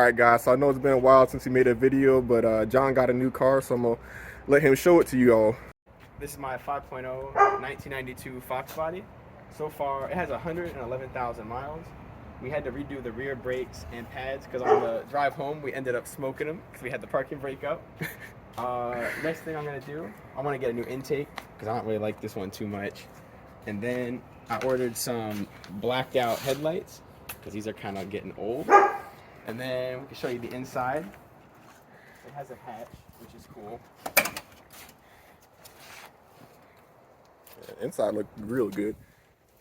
Alright guys, so I know it's been a while since he made a video, but John got a new car, so I'm gonna let him show it to you all. This is my 5.0 1992 Foxbody. So far, it has 111,000 miles. We had to redo the rear brakes and pads because on the drive home, we ended up smoking them because we had the parking brake up. Next thing I'm gonna do, I wanna get a new intake because I don't really like this one too much. And then I ordered some blacked out headlights because these are kind of getting old. And then we can show you the inside. It has a hatch, which is cool. Yeah, inside looked real good.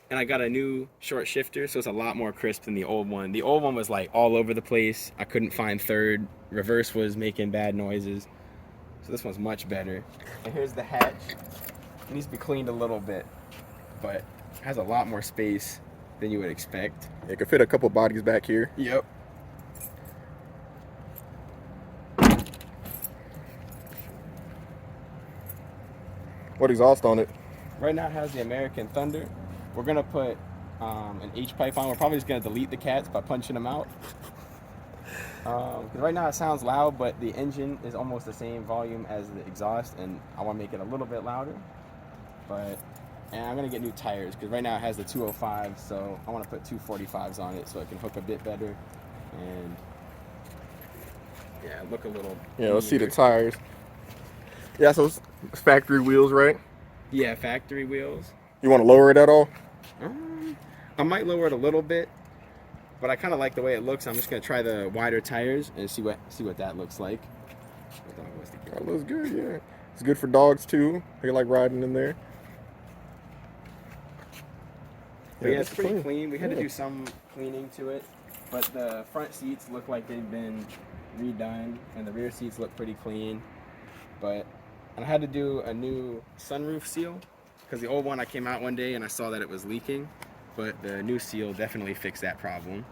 And I got a new short shifter, so it's a lot more crisp than the old one. The old one was like all over the place. I couldn't find third. Reverse was making bad noises. So this one's much better. And here's the hatch. It needs to be cleaned a little bit, but it has a lot more space than you would expect. It could fit a couple bodies back here. Yep. What exhaust on it? Right now it has the American Thunder. We're gonna put an H pipe on. We're probably just gonna delete the cats by punching them out. Right now it sounds loud, but the engine is almost the same volume as the exhaust, and I want to make it a little bit louder. And I'm gonna get new tires because right now it has the 205, so I want to put 245s on it so it can hook a bit better and yeah, look a little. Yeah, let's see the tires. Yeah, so it's factory wheels, right? Yeah, factory wheels. You want to lower it at all? I might lower it a little bit, but I kind of like the way it looks. I'm just gonna try the wider tires and see what that looks like. That looks good, yeah. It's good for dogs too. They like riding in there. But yeah, it's pretty clean. We had to do some cleaning to it, but the front seats look like they've been redone, and the rear seats look pretty clean. And I had to do a new sunroof seal because the old one, I came out one day and I saw that it was leaking, but the new seal definitely fixed that problem.